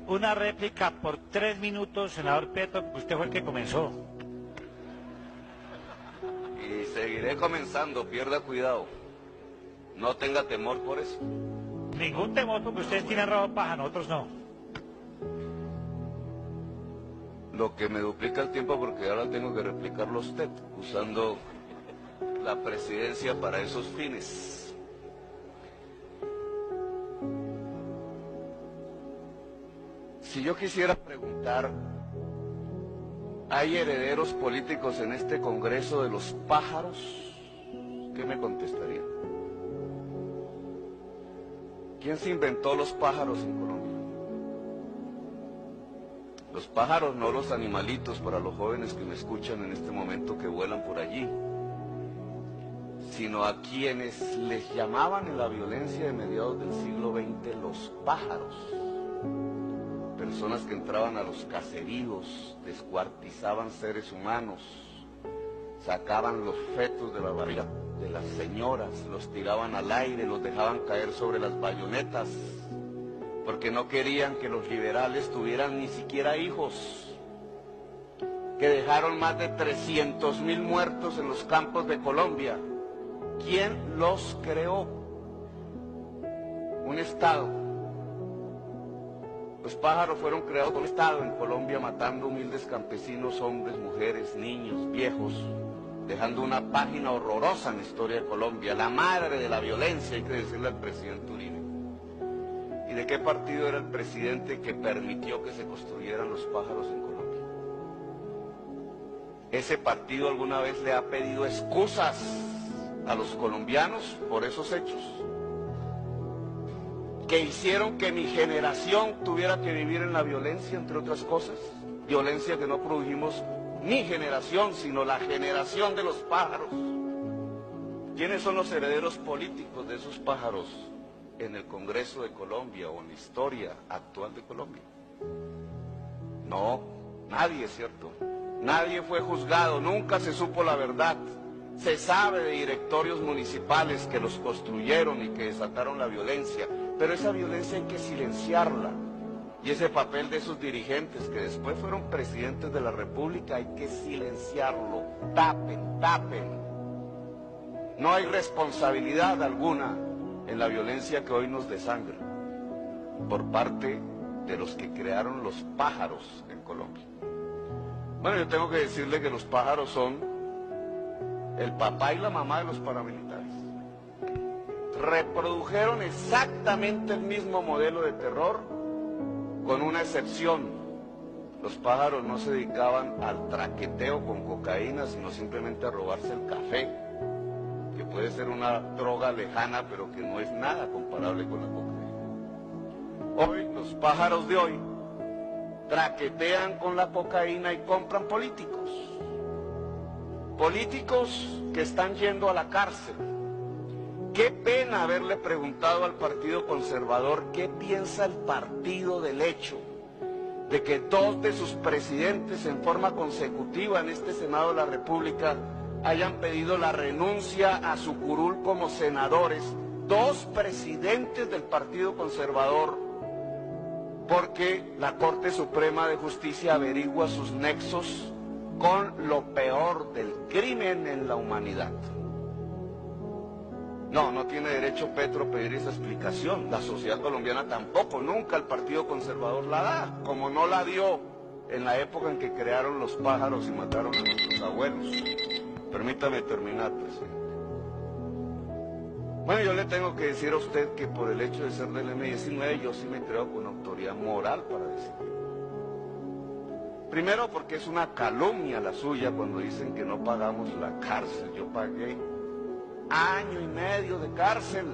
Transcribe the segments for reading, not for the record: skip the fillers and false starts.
Una réplica por 3 minutos, senador Petro, porque usted fue el que comenzó. Y seguiré comenzando, pierda cuidado. No tenga temor por eso. Ningún temor porque ustedes tienen rabo paja, nosotros no. Lo que me duplica el tiempo porque ahora tengo que replicarlo a usted, usando la presidencia para esos fines. Si yo quisiera preguntar, ¿hay herederos políticos en este Congreso de los pájaros? ¿Qué me contestaría? ¿Quién se inventó los pájaros en Colombia? Los pájaros, no los animalitos, para los jóvenes que me escuchan en este momento que vuelan por allí, sino a quienes les llamaban en la violencia de mediados del siglo XX los pájaros. Personas que entraban a los caseríos, descuartizaban seres humanos, sacaban los fetos de la barriga de las señoras, los tiraban al aire, los dejaban caer sobre las bayonetas, porque no querían que los liberales tuvieran ni siquiera hijos, que dejaron más de 300.000 muertos en los campos de Colombia. ¿Quién los creó? Un Estado. Los pájaros fueron creados por un Estado en Colombia, matando humildes campesinos, hombres, mujeres, niños, viejos, dejando una página horrorosa en la historia de Colombia, la madre de la violencia, hay que decirle al presidente Uribe. ¿Y de qué partido era el presidente que permitió que se construyeran los pájaros en Colombia? ¿Ese partido alguna vez le ha pedido excusas a los colombianos por esos hechos? Que hicieron que mi generación tuviera que vivir en la violencia, entre otras cosas. Violencia que no produjimos mi generación, sino la generación de los pájaros. ¿Quiénes son los herederos políticos de esos pájaros en el Congreso de Colombia o en la historia actual de Colombia? No, nadie, ¿cierto? Nadie fue juzgado, nunca se supo la verdad. Se sabe de directorios municipales que los construyeron y que desataron la violencia, pero esa violencia hay que silenciarla. Y ese papel de esos dirigentes que después fueron presidentes de la República hay que silenciarlo. Tapen, tapen. No hay responsabilidad alguna en la violencia que hoy nos desangra por parte de los que crearon los pájaros en Colombia. Bueno, yo tengo que decirle que los pájaros son el papá y la mamá de los paramilitares. Reprodujeron exactamente el mismo modelo de terror, con una excepción. Los pájaros no se dedicaban al traqueteo con cocaína, sino simplemente a robarse el café, que puede ser una droga lejana, pero que no es nada comparable con la cocaína. Hoy, los pájaros de hoy traquetean con la cocaína y compran políticos. Políticos que están yendo a la cárcel. Qué pena haberle preguntado al Partido Conservador qué piensa el partido del hecho de que 2 de sus presidentes en forma consecutiva en este Senado de la República hayan pedido la renuncia a su curul como senadores, 2 presidentes del Partido Conservador, porque la Corte Suprema de Justicia averigua sus nexos con lo peor del crimen en la humanidad. No, no tiene derecho Petro a pedir esa explicación. La sociedad colombiana tampoco, nunca el Partido Conservador la da, como no la dio en la época en que crearon los pájaros y mataron a nuestros abuelos. Permítame terminar, presidente. Bueno, yo le tengo que decir a usted que por el hecho de ser del M-19 yo sí me creo con autoridad moral para decirlo. Primero porque es una calumnia la suya cuando dicen que no pagamos la cárcel. Yo pagué 1 año y medio de cárcel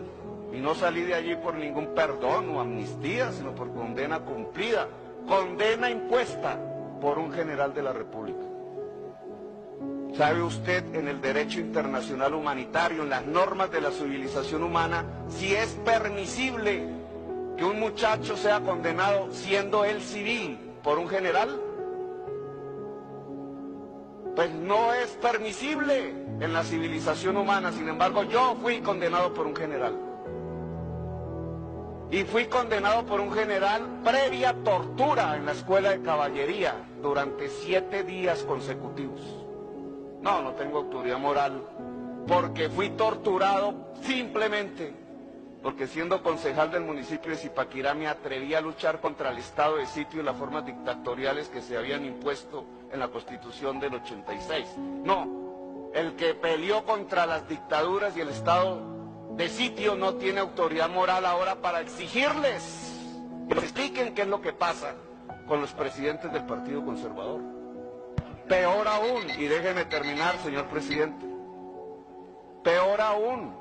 y no salí de allí por ningún perdón o amnistía, sino por condena cumplida, condena impuesta por un general de la República. ¿Sabe usted en el derecho internacional humanitario, en las normas de la civilización humana, si es permisible que un muchacho sea condenado siendo él civil por un general? Pues no es permisible en la civilización humana. Sin embargo, yo fui condenado por un general. y fui condenado por un general previa tortura en la escuela de caballería durante 7 días consecutivos. No, no tengo autoridad moral, porque fui torturado simplemente porque siendo concejal del municipio de Zipaquirá me atreví a luchar contra el estado de sitio y las formas dictatoriales que se habían impuesto en la Constitución del 86. No, el que peleó contra las dictaduras y el estado de sitio no tiene autoridad moral ahora para exigirles que nos expliquen qué es lo que pasa con los presidentes del Partido Conservador. Peor aún, y déjeme terminar, señor presidente, peor aún,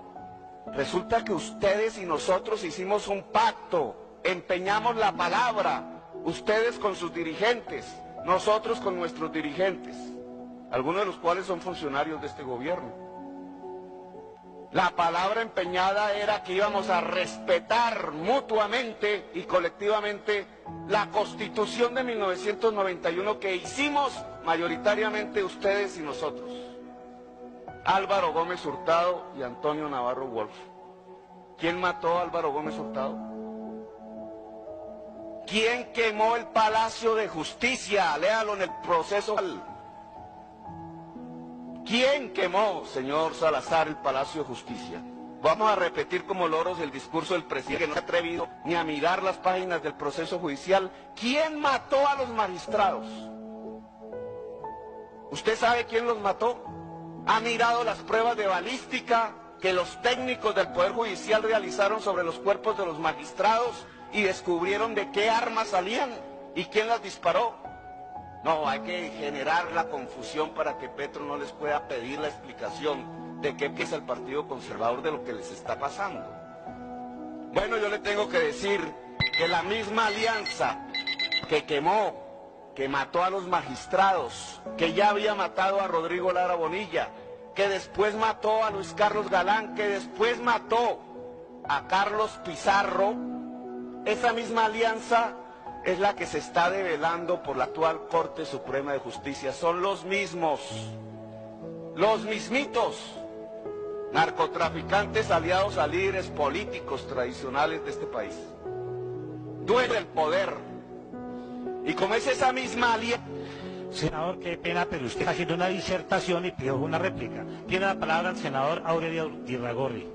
resulta que ustedes y nosotros hicimos un pacto, empeñamos la palabra, ustedes con sus dirigentes, nosotros con nuestros dirigentes, algunos de los cuales son funcionarios de este gobierno. La palabra empeñada era que íbamos a respetar mutuamente y colectivamente la Constitución de 1991 que hicimos mayoritariamente ustedes y nosotros. Álvaro Gómez Hurtado y Antonio Navarro Wolf. ¿Quién mató a Álvaro Gómez Hurtado? ¿Quién quemó el Palacio de Justicia? Léalo en el proceso. ¿Quién quemó, señor Salazar, el Palacio de Justicia? Vamos a repetir como loros el discurso del presidente, que no se ha atrevido ni a mirar las páginas del proceso judicial. ¿Quién mató a los magistrados? ¿Usted sabe quién los mató? ¿Ha mirado las pruebas de balística que los técnicos del Poder Judicial realizaron sobre los cuerpos de los magistrados y descubrieron de qué armas salían y quién las disparó? No, hay que generar la confusión para que Petro no les pueda pedir la explicación de qué piensa el Partido Conservador de lo que les está pasando. Bueno, yo le tengo que decir que la misma alianza que quemó, que mató a los magistrados, que ya había matado a Rodrigo Lara Bonilla, que después mató a Luis Carlos Galán, que después mató a Carlos Pizarro, esa misma alianza es la que se está develando por la actual Corte Suprema de Justicia. Son los mismos, los mismitos narcotraficantes aliados a líderes políticos tradicionales de este país. Duele el poder. Y como es esa misma alianza... Senador, qué pena, pero usted está haciendo una disertación y pidió una réplica. Tiene la palabra el senador Aurelio Irragorri.